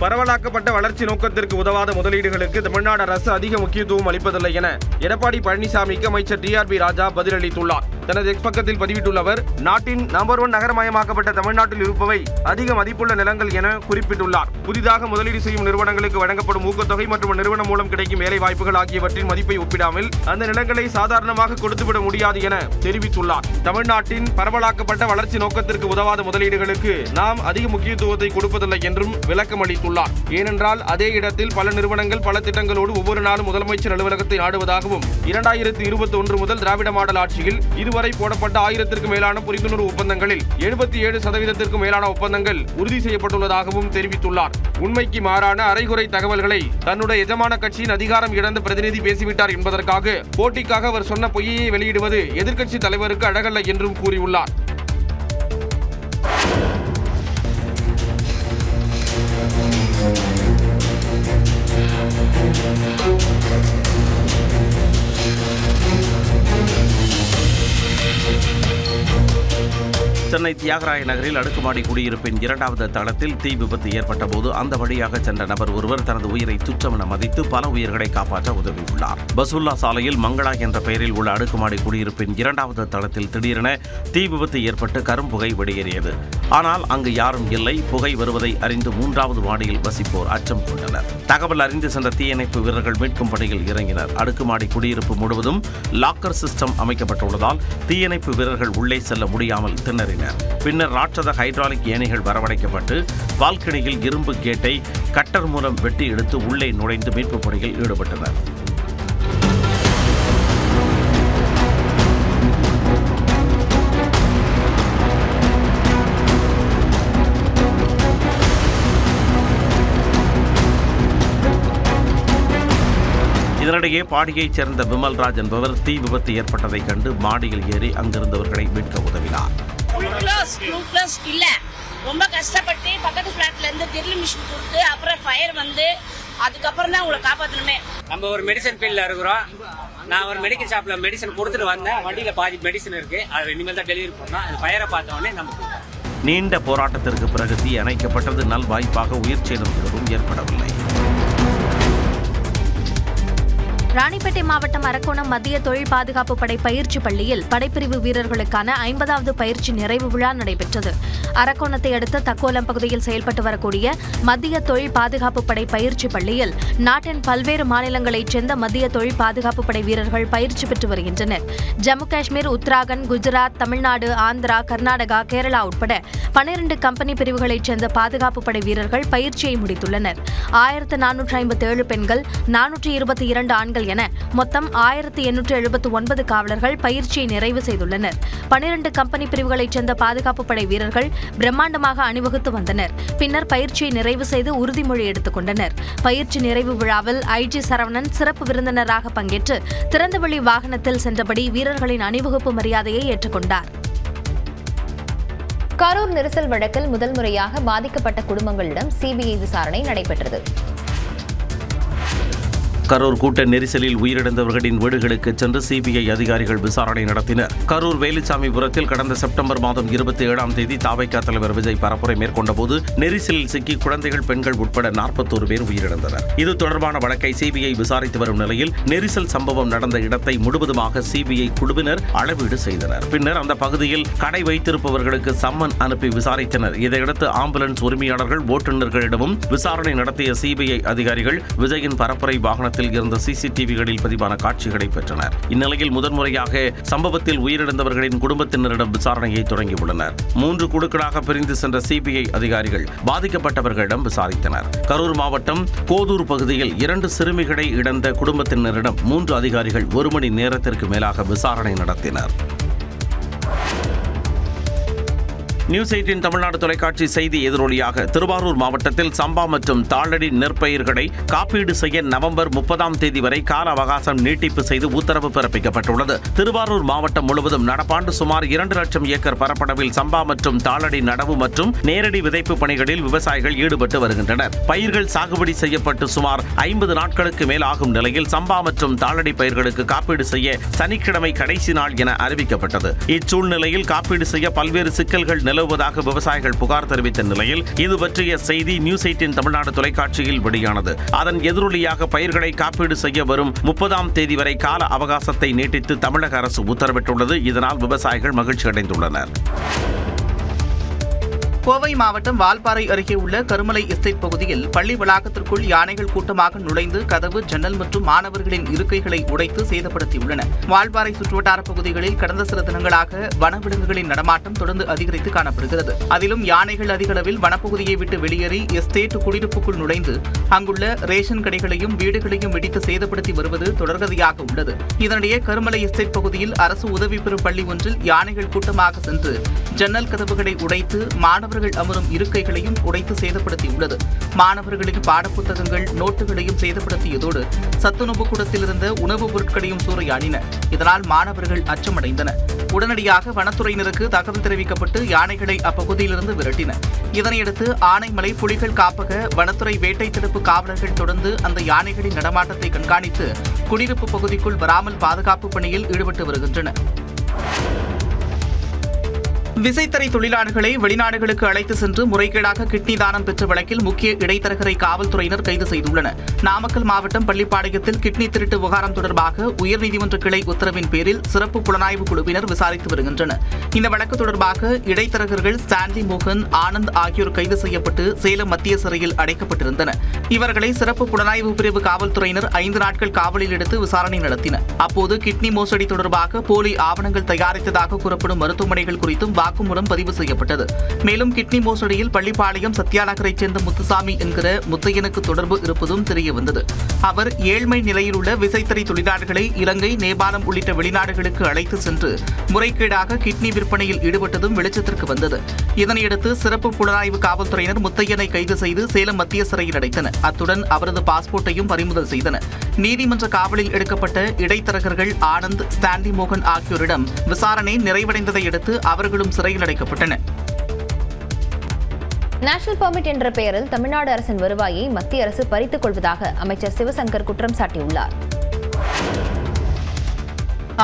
பரவலாக்கப்பட்ட வளர்ச்சி நோக்கத்திற்கு உதவாத முதலீடுகளுக்கு தமிழ்நாடு அரசு அதிக முக்கியத்துவம் அளிப்பதில்லை என எடப்பாடி பழனிசாமிக்கு அமைச்சர் டிஆர்பி ராஜா பதிலளித்துள்ளார். தனது எக்ஸ் பக்கத்தில் பதிவிட்டுள்ள அவர், நாட்டின் நம்பர் 1 நகரமயமாக்கப்பட்ட தமிழ்நாட்டில் இருப்பவை அதிக மதிப்புள்ள நிலங்கள் என குறிப்பிட்டுள்ளார். புதிதாக முதலீடு செய்யும் நிறுவனங்களுக்கு வழங்கப்படும் ஊக்கத்தொகை மற்றும் நிறுவனம் மூலம் கிடைக்கும் வேலை வாய்ப்புகள் ஆகியவற்றின் மதிப்பை ஒப்பிடாமல் அந்த நிலங்களை சாதாரணமாக கொடுத்துவிட முடியாது என தெரிவித்துள்ளார். தமிழ்நாட்டின் பரவலாக்கப்பட்ட வளர்ச்சி நோக்கத்திற்கு உதவாத முதலீடுகளுக்கு நாம் அதிக முக்கியத்துவத்தை கொடுப்பதில்லை என்றும் விளக்கம் அளித்துள்ளார். ஏனென்றால் அதே இடத்தில் பல நிறுவனங்கள் பல திட்டங்களோடு ஒவ்வொரு நாளும் முதலமைச்சர் அலுவலகத்தை நாடுவதாகவும் 2021 முதல் திராவிட மாடல் ஆட்சியில் இதுவரை போடப்பட்ட 1000க்கும் மேலான புரிந்துணர்வு ஒப்பந்தங்களில் 77% மேலான ஒப்பந்தங்கள் உறுதி செய்யப்பட்டுள்ளதாகவும் தெரிவித்துள்ளார். உண்மைக்கு மாறான அரைகுறை தகவல்களை தன்னுடைய எஜமான கட்சியின் அதிகாரம் இழந்த பிரதிநிதி பேசிவிட்டார் என்பதற்காக போட்டிக்காக அவர் சொன்ன பொய்யை வெளியிடுவது எதிர்க்கட்சி தலைவருக்கு அழகல்ல என்றும் கூறியுள்ளார். சென்னை தியாகராய நகரில் அடுக்குமாடி குடியிருப்பின் 2வது தளத்தில் தீ விபத்து ஏற்பட்ட போது அந்த வழியாக சென்ற நபர் ஒருவர் தனது உயிரை துச்சமென மதித்து பல உயிர்களை காப்பாற்ற உதவியுள்ளார். பசுல்லா சாலையில் மங்களா என்ற பெயரில் உள்ள அடுக்குமாடி குடியிருப்பின் 2வது தளத்தில் திடீரென தீ விபத்து ஏற்பட்டு கரும்புகை வெளியேறியது. ஆனால் அங்கு யாரும் இல்லை. புகை வருவதை அறிந்து 3வது மாடியில் வசிப்போர் அச்சம் கொண்டனர். தகவல் அறிந்து சென்ற தீயணைப்பு வீரர்கள் மீட்கும் பணியில் இறங்கினர். அடுக்குமாடி குடியிருப்பு முழுவதும் லாக்கர் சிஸ்டம் அமைக்கப்பட்டுள்ளதால் தீயணைப்பு வீரர்கள் உள்ளே செல்ல முடியாமல் திணறினர். பின்னர் ராட்சத ஹைட்ராலிக் ஏணிகள் வரவழைக்கப்பட்டு பால்கனியில் இரும்பு கேட்டை கட்டர் மூலம் வெட்டி எடுத்து உள்ளே நுழைந்து மீட்புப் பணியில் ஈடுபட்டனர். இதனிடையே பாடியைச் சேர்ந்த விமல்ராஜ் என்பவர் தீ விபத்து ஏற்பட்டதைக் கண்டு மாடியில் ஏறி அங்கிருந்தவர்களை மீட்க உதவினார். ரொம்ப கஷ்டப்பட்டு பக்கத்து ஃபிளாட்ல இருந்து ட்ரில் மிஷின் கொடுத்து அப்புறம் ஃபயர் வந்து அதுக்கப்புறம் தான் உங்களை காப்பாற்றணுமே. நம்ம ஒரு மெடிசன் ஃபீல்ட்ல இருக்கிறோம். நான் ஒரு மெடிக்கல் ஷாப்ல மெடிசன் கொடுத்துட்டு வந்தேன். வண்டியில பாதி மெடிசன் இருக்கு. அது இனிமேல் தான் டெலிவரி பண்ணோம். அது ஃபயரை பார்த்த உடனே நமக்கு நீண்ட போராட்டத்திற்கு பிறகு தீ அணைக்கப்பட்டது. நல்வாய்ப்பாக உயிர் சேதம் எதுவும் ஏற்படவில்லை. ராணிப்பேட்டை மாவட்டம் அரக்கோணம் மத்திய தொழில் பாதுகாப்பு படை பயிற்சி பள்ளியில் படைப்பிரிவு வீரர்களுக்கான 50வது பயிற்சி நிறைவு விழா நடைபெற்றது. அரக்கோணத்தை அடுத்த தக்கோலம் பகுதியில் செயல்பட்டு வரக்கூடிய மத்திய தொழில் பாதுகாப்பு படை பயிற்சி பள்ளியில் நாட்டின் பல்வேறு மாநிலங்களைச் சேர்ந்த மத்திய தொழில் பாதுகாப்பு படை வீரர்கள் பயிற்சி பெற்று வருகின்றனர். ஜம்மு காஷ்மீர், உத்தராகண்ட், குஜராத், தமிழ்நாடு, ஆந்திரா, கர்நாடகா, கேரளா உட்பட 12 கம்பெனி பிரிவுகளைச் சேர்ந்த பாதுகாப்பு படை வீரர்கள் பயிற்சியை முடித்துள்ளனர். 1457 பெண்கள், 422 ஆண்கள் என மொத்தம் 1879 காவலர்கள் பயிற்சியை நிறைவு செய்துள்ளனர். 12 கம்பெனி பிரிவுகளைச் சேர்ந்த பாதுகாப்பு படை வீரர்கள் பிரம்மாண்டமாக அணிவகுத்து வந்தனர். பின்னர் பயிற்சியை நிறைவு செய்து உறுதிமொழி எடுத்துக் கொண்டனர். பயிற்சி நிறைவு விழாவில் ஐஜி சரவணன் சிறப்பு விருந்தினராக பங்கேற்று திறந்தவெளி வாகனத்தில் சென்றபடி வீரர்களின் அணிவகுப்பு மரியாதையை ஏற்றுக்கொண்டார். கரூர் நெரிசல் வழக்கில் முதல் முறையாக பாதிக்கப்பட்ட குடும்பங்களிடம் சிபிஐ விசாரணை நடைபெற்றது. கரூர் கூட்ட நெரிசலில் உயிரிழந்தவர்களின் வீடுகளுக்கு சென்று சிபிஐ அதிகாரிகள் விசாரணை நடத்தினர். கரூர் வேலுச்சாமிபுரத்தில் கடந்த செப்டம்பர் மாதம் 27ஆம் தேதி தாவைக்கா தலைவர் விஜய் பரப்புரை மேற்கொண்டபோது நெரிசலில் சிக்கி குழந்தைகள், பெண்கள் உட்பட 41 பேர் உயிரிழந்தனர். இது தொடர்பான வழக்கை சிபிஐ விசாரித்து வரும் நிலையில் நெரிசல் சம்பவம் நடந்த இடத்தை முழுவதுமாக சிபிஐ குழுவினர் அளவீடு செய்தனர். பின்னர் அந்த பகுதியில் கடை வைத்திருப்பவர்களுக்கு சம்மன் அனுப்பி விசாரித்தனர். இதையடுத்து ஆம்புலன்ஸ் உரிமையாளர்கள், ஓட்டுநர்களிடமும் விசாரணை நடத்திய சிபிஐ அதிகாரிகள் விஜயின் பரப்புரை வாகனத்தில் இருந்த சிசிடிவிகளில் பதிவான காட்சிகளை பெற்றனர். இந்நிலையில் முதன்முறையாக சம்பவத்தில் உயிரிழந்தவர்களின் குடும்பத்தினரிடம் விசாரணையை தொடங்கியுள்ளனர். 3 குழுக்களாக பிரிந்து சென்ற சிபிஐ அதிகாரிகள் பாதிக்கப்பட்டவர்களிடம் விசாரித்தனர். கரூர் மாவட்டம் கோதூர் பகுதியில் 2 சிறுமிகளை இழந்த குடும்பத்தினரிடம் 3 அதிகாரிகள் 1 மணி நேரத்திற்கு மேலாக விசாரணை நடத்தினர். நியூஸ் 18 தமிழ்நாடு தொலைக்காட்சி செய்தி எதிரொலியாக திருவாரூர் மாவட்டத்தில் சம்பா மற்றும் தாளடி நெற்பயிர்களை காப்பீடு செய்ய நவம்பர் 30ஆம் தேதி வரை கால அவகாசம் நீட்டிப்பு செய்து உத்தரவு பிறப்பிக்கப்பட்டுள்ளது. திருவாரூர் மாவட்டம் முழுவதும் நடப்பாண்டு சுமார் 2 லட்சம் ஏக்கர் பரப்பளவில் சம்பா மற்றும் தாளடி நடவு மற்றும் நேரடி விதைப்பு பணிகளில் விவசாயிகள் ஈடுபட்டு வருகின்றனர். பயிர்கள் சாகுபடி செய்யப்பட்டு சுமார் 50 நாட்களுக்கு மேல் ஆகும் நிலையில் சம்பா மற்றும் தாளடி பயிர்களுக்கு காப்பீடு செய்ய சனிக்கிழமை கடைசி நாள் என அறிவிக்கப்பட்டது. இச்சூழ்நிலையில் காப்பீடு செய்ய பல்வேறு சிக்கல்கள் நிலவுவதாக விவசாயிகள் புகார் தெரிவித்த நிலையில் இது பற்றிய செய்தி நியூஸ் 18 தமிழ்நாடு தொலைக்காட்சியில் வெளியானது. அதன் எதிரொலியாக பயிர்களை காப்பீடு செய்ய வரும் 30ஆம் தேதி வரை கால அவகாசத்தை நீட்டித்து தமிழக அரசு உத்தரவிட்டுள்ளது. இதனால் விவசாயிகள் மகிழ்ச்சி அடைந்துள்ளனர். கோவை மாவட்டம் வால்பாறை அருகே உள்ள கருமலை எஸ்டேட் பகுதியில் பள்ளி வளாகத்திற்குள் யானைகள் கூட்டமாக நுழைந்து கதவு, ஜன்னல் மற்றும் மாணவர்களின் இருக்கைகளை உடைத்து சேதப்படுத்தியுள்ளன. வால்பாறை சுற்றுவட்டார பகுதிகளில் கடந்த சில தினங்களாக வனவிலங்குகளின் நடமாட்டம் தொடர்ந்து அதிகரித்து காணப்படுகிறது. அதிலும் யானைகள் அதிக அளவில் வனப்பகுதியை விட்டு வெளியேறி எஸ்டேட் குடியிருப்புக்குள் நுழைந்து அங்குள்ள ரேஷன் கடைகளையும் வீடுகளையும் இடித்து சேதப்படுத்தி வருவது தொடர்கதையாக உள்ளது. இதனிடையே கருமலை எஸ்டேட் பகுதியில் அரசு உதவி பெறும் பள்ளி ஒன்றில் யானைகள் கூட்டமாக சென்று ஜன்னல் கதவுகளை உடைத்து மாணவர்கள் அமரும் இருக்கைகளையும் உடைத்து சேதப்படுத்தியுள்ளது. மாணவர்களின் பாடப்புத்தகங்கள், நோட்டுகளையும் சேதப்படுத்தியதோடு சத்துணவு கூடத்தில் இருந்த உணவுப் பொருட்களையும் சூறையாடின. இதனால் மாணவர்கள் அச்சமடைந்தனர். உடனடியாக வனத்துறையினருக்கு தகவல் தெரிவிக்கப்பட்டு யானைகளை அப்பகுதியிலிருந்து விரட்டினர். இதனையடுத்து ஆனைமலை புலிகள் காப்பக வனத்துறை வேட்டை தடுப்பு காவலர்கள் தொடர்ந்து அந்த யானைகளின் நடமாட்டத்தை கண்காணித்து குடியிருப்பு பகுதிக்குள் வராமல் பாதுகாப்பு பணியில் ஈடுபட்டு வருகின்றனர். விசைத்தறி தொழிலாளர்களை வெளிநாடுகளுக்கு அழைத்து சென்று முறைகேடாக கிட்னி தானம் பெற்ற வழக்கில் முக்கிய இடைத்தரகரை காவல்துறையினர் கைது செய்துள்ளனர். நாமக்கல் மாவட்டம் பள்ளிப்பாளையத்தில் கிட்னி திருட்டு விவகாரம் தொடர்பாக உயர்நீதிமன்ற கிளை உத்தரவின் பேரில் சிறப்பு புலனாய்வு குழுவினர் விசாரித்து வருகின்றனர். இந்த வழக்கு தொடர்பாக இடைத்தரகர்கள் ஸ்டான்லி மோகன், ஆனந்த் ஆகியோர் கைது செய்யப்பட்டு சேலம் மத்திய சிறையில் அடைக்கப்பட்டிருந்தனர். இவர்களை சிறப்பு புலனாய்வு பிரிவு காவல்துறையினர் 5 நாட்கள் காவலில் எடுத்து விசாரணை நடத்தினர். அப்போது கிட்னி மோசடி தொடர்பாக போலி ஆவணங்கள் தயாரித்ததாக கூறப்படும் மருத்துவமனைகள் குறித்தும் வாக்குமூலம் பதிவு செய்யப்பட்டது. மேலும் கிட்னி மோசடியில் பள்ளிப்பாளையம் சத்யா நகரைச் சேர்ந்த முத்துசாமி என்கிற முத்தையனுக்கு தொடர்பு இருப்பதும் தெரியவந்தது. அவர் ஏழ்மை நிலையில் உள்ள விசைத்தறி தொழிலாளர்களை இலங்கை, நேபாளம் உள்ளிட்ட வெளிநாடுகளுக்கு அழைத்து சென்று முறைகேடாக கிட்னி விற்பனையில் ஈடுபட்டதும் வெளிச்சத்திற்கு வந்தது. இதனையடுத்து சிறப்பு புலனாய்வு காவல்துறையினர் முத்தையனை கைது செய்து சேலம் மத்திய சிறையில் அடைத்தனர். அத்துடன் அவரது பாஸ்போர்ட்டையும் பறிமுதல் செய்தனர். நீதிமன்ற காவலில் எடுக்கப்பட்ட இடைத்தரகர்கள் ஆனந்த், ஸ்டான்லி மோகன் ஆகியோரிடம் விசாரணை நிறைவடைந்ததை அடுத்து அவர்களும் சிறையில் அடைக்கப்பட்டனர். நேஷனல் பெர்மிட் என்ற பெயரில் தமிழ்நாடு அரசின் வருவாயை மத்திய அரசு பறித்துக் கொள்வதாக அமைச்சர் சிவசங்கர் குற்றம் சாட்டியுள்ளார்.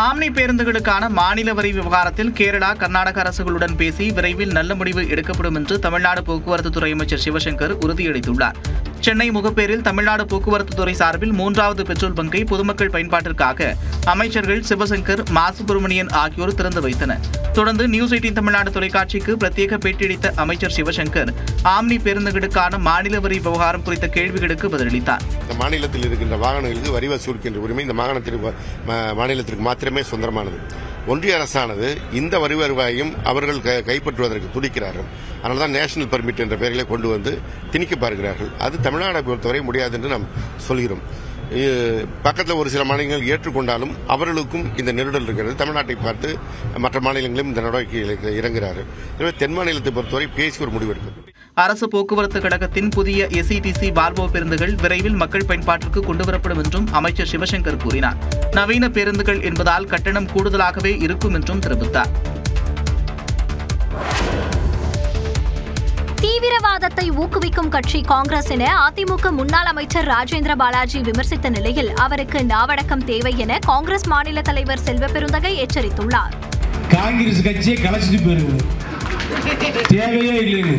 ஆம்னி பேருந்துகளுக்கான மாநில வரி விவகாரத்தில் கேரளா, கர்நாடக அரசுகளுடன் பேசி விரைவில் நல்ல முடிவு எடுக்கப்படும் என்று தமிழ்நாடு போக்குவரத்து துறை அமைச்சர் சிவசங்கர் உறுதியளித்துள்ளார். சென்னை முகப்பேரில் தமிழ்நாடு போக்குவரத்து துறை சார்பில் 3வது பெட்ரோல் பங்கை பொதுமக்கள் பயன்பாட்டிற்காக அமைச்சர்கள் சிவசங்கர், மா சுப்பிரமணியன் ஆகியோர் திறந்து வைத்தனர். தொடர்ந்து நியூஸ் 18 தமிழ்நாடு தொலைக்காட்சிக்கு பிரத்யேக பேட்டியளித்த அமைச்சர் சிவசங்கர் ஆம்னி பேருந்துகளுக்கான மாநில வரி விவகாரம் குறித்த கேள்விகளுக்கு பதிலளித்தார். இந்த மாநிலத்தில் இருக்கின்ற வாகனங்களுக்கு வரி வசூலிக்கின்ற உரிமை இந்த மாநிலத்திற்கு மாத்திரமே சொந்தமானது. ஒன்றிய அரசானது இந்த வரி வருவாயையும் அவர்கள் கைப்பற்றுவதற்கு துடிக்கிறார்கள். அதனால்தான் நேஷனல் பெர்மிட் என்ற பெயர்களை கொண்டு வந்து திணிக்க பார்க்கிறார்கள். அது தமிழ்நாட்டை பொறுத்தவரை முடியாது என்று நாம் சொல்கிறோம். பக்கத்தில் ஒரு சில மாநிலங்கள் ஏற்றுக்கொண்டாலும் அவர்களுக்கும் இந்த நெருடல் இருக்கிறது. தமிழ்நாட்டை பார்த்து மற்ற மாநிலங்களும் இந்த நடவடிக்கைகளுக்கு இறங்குகிறார்கள். எனவே தென் மாநிலத்தை பொறுத்தவரை பேசி ஒரு முடிவு எடுக்கும். அரசு போக்குவரத்து கழகத்தின் புதிய எஸ்இடிசி வால்வோ பேருந்துகள் விரைவில் மக்கள் பயன்பாட்டிற்கு கொண்டுவரப்படும் என்றும் அமைச்சர் சிவசங்கர் கூறினார். நவீன பேருந்துகள் என்பதால் கட்டணம் கூடுதலாகவே இருக்கும் என்றும் தெரிவித்தார். தீவிரவாதத்தை ஊக்குவிக்கும் கட்சி காங்கிரஸ் என அதிமுக முன்னாள் அமைச்சர் ராஜேந்திர பாலாஜி விமர்சித்த நிலையில் அவருக்கு நாவடக்கம் தேவை என காங்கிரஸ் மாநில தலைவர் செல்வ பெருந்தகை எச்சரித்துள்ளார். காங்கிரஸ் கட்சியை கலைச்சிட்டு போயிருங்க, தேவையே இல்லைன்னு.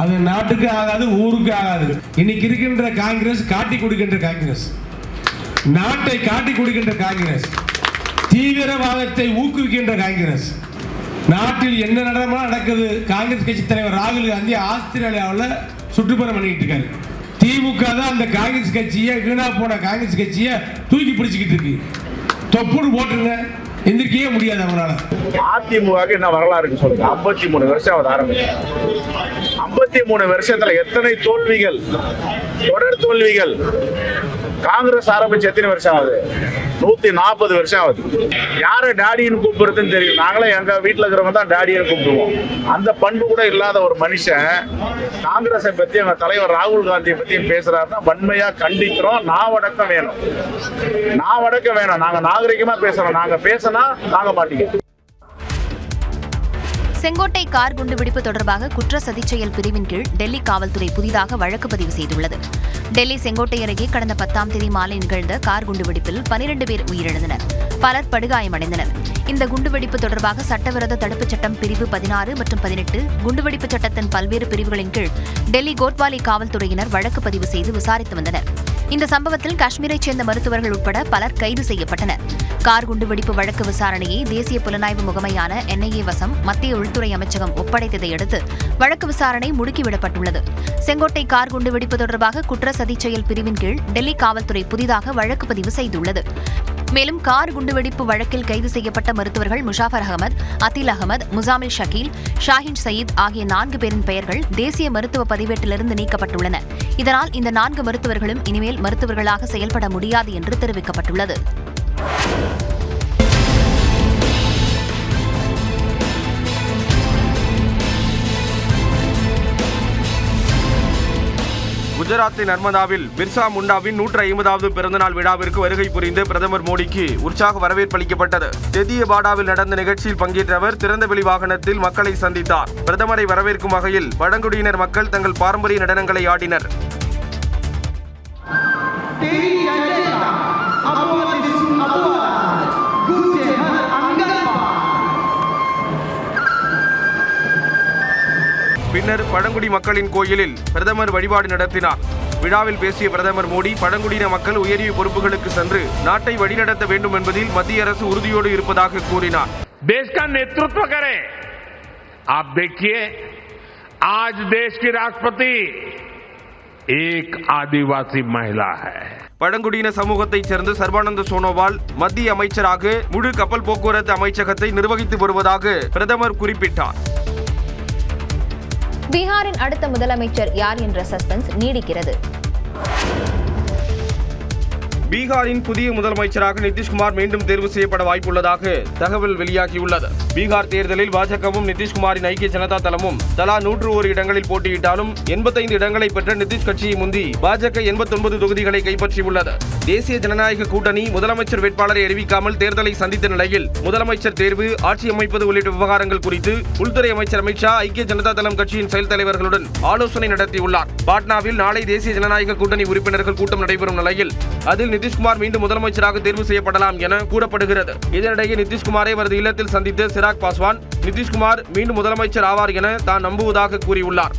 அது நாட்டுக்கு ஆகாது, ஊருக்கு ஆகாது. இன்னைக்கு இருக்கின்ற காங்கிரஸ் காட்டி கொடுக்கின்ற காங்கிரஸ், நாட்டை காட்டி கொடுக்கின்ற காங்கிரஸ், தீவிரவாதத்தை ஊக்குவிக்கின்ற காங்கிரஸ். நாட்டில் என்ன நடக்குது? காங்கிரஸ் கட்சி தலைவர் ராகுல் காந்தி ஆஸ்திரேலியாவில் சுற்றுப்பயணம் பண்ணிட்டு இருக்காரு. திமுக தான் அந்த காங்கிரஸ் கட்சியை, வீணா போன காங்கிரஸ் கட்சியை தூக்கி பிடிச்சிக்கிட்டு இருக்கு. தொப்புன்னு போட்டுருங்க, எந்திரிக்கவே முடியாது அவங்களால. அதிமுக என்ன வரலாறு சொல்லுங்க? 53 வருஷம் ஆரம்பிச்சு 53 வருஷத்துல எத்தனை தோல்விகள், தொடர் தோல்விகள். காங்கிரஸ் ஆரம்பிச்சு எத்தனை வருஷம் ஆகுது? 140 வருஷம் ஆகுது. யாரை டாடின்னு கூப்பிடுறதுன்னு தெரியும். நாங்களே எங்க வீட்டுல இருக்கிறவங்க தான் டாடின்னு கூப்பிடுவோம். அந்த பண்பு கூட இல்லாத ஒரு மனுஷன் காங்கிரஸை பத்தி, எங்க தலைவர் ராகுல் காந்தியை பத்தியும் பேசுறாருன்னா வன்மையா கண்டிக்கிறோம். நாவடக்கம் வேணும், நாவடக்கம் வேணும். நாங்க நாகரிகமா பேசுறோம். நாங்க பேசினா தாங்க மாட்டீங்க. செங்கோட்டை கார் குண்டுவெடிப்பு தொடர்பாக குற்ற சதிச்செயல் பிரிவின் கீழ் டெல்லி காவல்துறை புதிதாக வழக்கு பதிவு செய்துள்ளது. டெல்லி செங்கோட்டை அருகே கடந்த 10ஆம் தேதி மாலை நிகழ்ந்த கார் குண்டுவெடிப்பில் 12 பேர் உயிரிழந்தனர், பலர் படுகாயமடைந்தனர். இந்த குண்டுவெடிப்பு தொடர்பாக சட்டவிரோத தடுப்புச் சட்டம் பிரிவு 16 மற்றும் 18, குண்டுவெடிப்பு சட்டத்தின் பல்வேறு பிரிவுகளின் கீழ் டெல்லி கோட்வாலி காவல்துறையினர் வழக்கு பதிவு செய்து விசாரித்து வந்தனர். இந்த சம்பவத்தில் காஷ்மீரைச் சேர்ந்த மருத்துவர்கள் உட்பட பலர் கைது செய்யப்பட்டனர். கார் குண்டுவெடிப்பு வழக்கு விசாரணையை தேசிய புலனாய்வு முகமையான NIA வசம் மத்திய உள்துறை அமைச்சகம் ஒப்படைத்ததை அடுத்து வழக்கு விசாரணை முடுக்கிவிடப்பட்டுள்ளது. செங்கோட்டை கார் குண்டுவெடிப்பு தொடர்பாக குற்ற சதிச்செயல் பிரிவின் கீழ் டெல்லி காவல்துறை புதிதாக வழக்கு பதிவு செய்துள்ளது. மேலும் கார் குண்டுவெடிப்பு வழக்கில் கைது செய்யப்பட்ட மருத்துவர்கள் முஷாஃபர் அகமது, அதில் அகமது, முசாமில் ஷக்கீல், ஷாஹின் சயீத் ஆகிய 4 பேரின் பெயர்கள் தேசிய மருத்துவ பதிவேட்டிலிருந்து நீக்கப்பட்டுள்ளன. இதனால் இந்த 4 மருத்துவர்களும் இனிமேல் மருத்துவர்களாக செயல்பட முடியாது என்று தெரிவிக்கப்பட்டுள்ளது. குஜராத்தின் நர்மதாவில் பிர்சா முண்டாவின் 150வது பிறந்தநாள் விழாவிற்கு வருகை புரிந்து பிரதமர் மோடிக்கு உற்சாக வரவேற்பு அளிக்கப்பட்டது. தெதியபாடாவில் நடந்த நிகழ்ச்சியில் பங்கேற்ற அவர் திறந்தவெளி வாகனத்தில் மக்களை சந்தித்தார். பிரதமரை வரவேற்கும் வகையில் பழங்குடியினர் மக்கள் தங்கள் பாரம்பரிய நடனங்களை ஆடினர். பின்னர் பழங்குடி மக்களின் கோயிலில் பிரதமர் வழிபாடு நடத்தினார். விழாவில் பேசிய பிரதமர் மோடி, பழங்குடியின மக்கள் உயரிய பொறுப்புகளுக்கு சென்று நாட்டை வழிநடத்த வேண்டும் என்பதில் மத்திய அரசு உறுதியோடு இருப்பதாக கூறினார். देश का नेतृत्व करें। आप देखिए, आज देश की राष्ट्रपति एक आदिवासी महिला है। பழங்குடியின சமூகத்தைச் சேர்ந்த சர்பானந்த சோனோவால் மத்திய அமைச்சராக முழு கப்பல் போக்குவரத்து அமைச்சகத்தை நிர்வகித்து வருவதாக பிரதமர் குறிப்பிட்டார். பீகாரின் அடுத்த முதலமைச்சர் யார் என்ற சஸ்பென்ஸ் நீடிக்கிறது. பீகாரின் புதிய முதலமைச்சராக நிதிஷ்குமார் மீண்டும் தேர்வு செய்யப்பட வாய்ப்புள்ளதாக தகவல் வெளியாகியுள்ளது. பீகார் தேர்தலில் பாஜகவும் நிதிஷ்குமாரின் ஐக்கிய ஜனதா தளமும் தலா 101 இடங்களில் போட்டியிட்டாலும் 85 இடங்களை பெற்ற நிதிஷ் கட்சியை முந்தி பாஜக 89 தொகுதிகளை கைப்பற்றியுள்ளது. தேசிய ஜனநாயக கூட்டணி முதலமைச்சர் வேட்பாளரை அறிவிக்காமல் தேர்தலை சந்தித்த நிலையில் முதலமைச்சர் தேர்வு, ஆட்சி அமைப்பது உள்ளிட்ட விவகாரங்கள் குறித்து உள்துறை அமைச்சர் அமித்ஷா ஐக்கிய ஜனதா தளம் கட்சியின் செயல் தலைவர்களுடன் ஆலோசனை நடத்தியுள்ளார். பாட்னாவில் நாளை தேசிய ஜனநாயக கூட்டணி உறுப்பினர்கள் கூட்டம் நடைபெறும் நிலையில் அதில் நிதிஷ்குமார் மீண்டும் முதலமைச்சராக தேர்வு செய்யப்படலாம் என கூறப்படுகிறது. இதனிடையே நிதிஷ்குமாரை அவரது இல்லத்தில் சந்தித்த சிராக் பாஸ்வான் நிதிஷ்குமார் மீண்டும் முதலமைச்சர் ஆவார் என தான் நம்புவதாக கூறியுள்ளார்.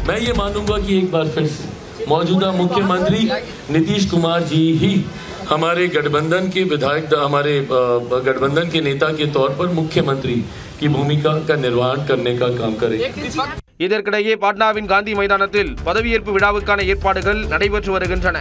मैं ये मानूंगा कि एक बार फिर से मौजूदा मुख्यमंत्री नीतीश कुमार जी ही हमारे गठबंधन के विधायक, हमारे गठबंधन के नेता के तौर पर मुख्यमंत्री की भूमिका का निर्वहन करने का काम करेंगे. இதற்கிடையே பாட்னாவின் காந்தி மைதானத்தில் பதவியேற்பு விழாவுக்கான ஏற்பாடுகள் நடைபெற்று வருகின்றன.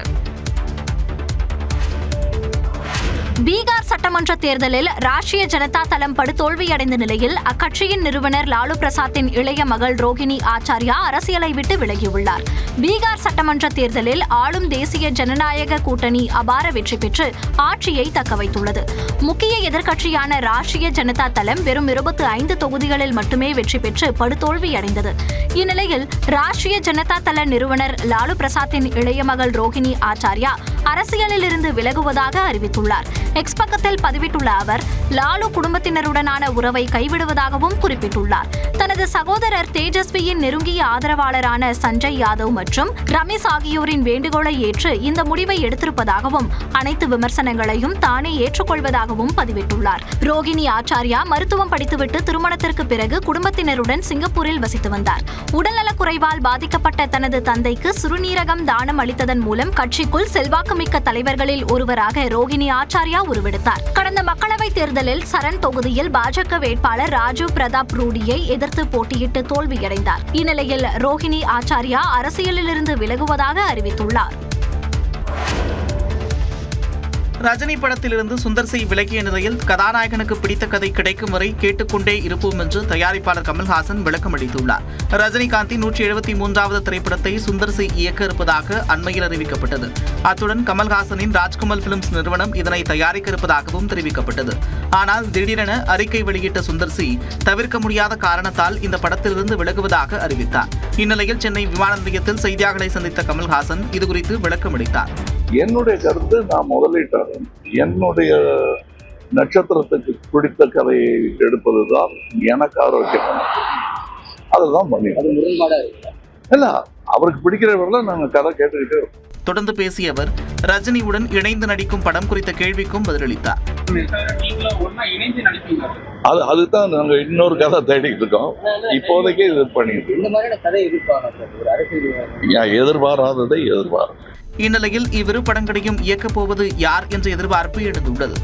பீகார் சட்டமன்ற தேர்தலில் ராஷ்டிரிய ஜனதா தளம் படுதோல்வியடைந்த நிலையில் அக்கட்சியின் நிறுவனர் லாலு பிரசாத்தின் இளைய மகள் ரோகிணி ஆச்சாரியா அரசியலை விட்டு விலகியுள்ளார். பீகார் சட்டமன்ற தேர்தலில் ஆளும் தேசிய ஜனநாயக கூட்டணி அபார வெற்றி பெற்று ஆட்சியை தக்கவைத்துள்ளது. முக்கிய எதிர்க்கட்சியான ராஷ்டிரிய ஜனதா தளம் வெறும் 25 தொகுதிகளில் மட்டுமே வெற்றி பெற்று படுதோல்வியடைந்தது. இந்நிலையில் ராஷ்டிரிய ஜனதா தள நிறுவனர் லாலு பிரசாத்தின் இளைய மகள் ரோகிணி ஆச்சாரியா அரசியலில் இருந்து விலகுவதாக அறிவித்துள்ளார். எக்ஸ் பக்கத்தில் பதிவிட்டுள்ள அவர் லாலு குடும்பத்தினருடனான உறவை கைவிடுவதாகவும் குறிப்பிட்டுள்ளார். தனது சகோதரர் தேஜஸ்வியின் நெருங்கிய ஆதரவாளரான சஞ்சய் யாதவ் மற்றும் ரமேஷ் ஆகியோரின் வேண்டுகோளை ஏற்று இந்த முடிவை எடுத்திருப்பதாகவும் அனைத்து விமர்சனங்களையும் தானே ஏற்றுக்கொள்வதாகவும் பதிவிட்டுள்ளார். ரோகிணி ஆச்சாரியா மருத்துவம் படித்துவிட்டு திருமணத்திற்கு பிறகு குடும்பத்தினருடன் சிங்கப்பூரில் வசித்து வந்தார். உடல்நலக்குறைவால் பாதிக்கப்பட்ட தனது தந்தைக்கு சிறுநீரகம் தானம் அளித்ததன் மூலம் கட்சிக்குள் செல்வாக்குமிக்க தலைவர்களில் ஒருவராக ரோகிணி ஆச்சாரியா உருவெடுத்தார். கடந்த மக்களவைத் தேர்தலில் சரண் தொகுதியில் பாஜக வேட்பாளர் ராஜீவ் பிரதாப் ரூடியை எதிர்த்து போட்டியிட்டு தோல்வியடைந்தார். இந்நிலையில் ரோகிணி ஆச்சாரியா அரசியலிலிருந்து விலகுவதாக அறிவித்துள்ளார். ரஜினி படத்திலிருந்து சுந்தர் சி விலகிய நிலையில் கதாநாயகனுக்கு பிடித்த கதை கிடைக்கும் வரை கேட்டுக்கொண்டே இருப்போம் என்று தயாரிப்பாளர் கமல்ஹாசன் விளக்கம் அளித்துள்ளார். ரஜினிகாந்தின் 173வது திரைப்படத்தை சுந்தர் சி இயக்க இருப்பதாக அண்மையில் அறிவிக்கப்பட்டது. அத்துடன் கமல்ஹாசனின் ராஜ்கமல் பிலிம்ஸ் நிறுவனம் இதனை தயாரிக்க இருப்பதாகவும் தெரிவிக்கப்பட்டது. ஆனால் திடீரென அறிக்கை வெளியிட்ட சுந்தர் சி தவிர்க்க முடியாத காரணத்தால் இந்த படத்திலிருந்து விலகுவதாக அறிவித்தார். இந்நிலையில் சென்னை விமான நிலையத்தில் செய்தியாளர்களை சந்தித்த கமல்ஹாசன் இதுகுறித்து விளக்கம் அளித்தார். என்னுடைய கருத்து, நான் முதலீட்டாளர், என்னுடைய நட்சத்திரத்துக்கு பிடித்த கதையை எடுப்பதுதான் எனக்கு ஆரோக்கியமான, அதுதான் பண்ணி இல்ல அவருக்கு பிடிக்கிறவர்கள நாங்கள் கதை கேட்டுக்கிட்டே இருக்கோம். தொடர்ந்து பேசிய அவர் ரஜினியுடன் இணைந்து நடிக்கும் படம் குறித்த கேள்விக்கும் பதிலளித்தார். அதுதான் நாங்க இன்னொரு கதை தேடிட்டு இருக்கோம். இப்போதைக்கு இது பண்ணிட்டு எதிர்பாராததை எதிர்பார்க்கும். இந்நிலையில் இவ்விரு படங்களையும் இயக்கப் போவது யார் என்ற எதிர்பார்ப்பு எழுந்துள்ளது.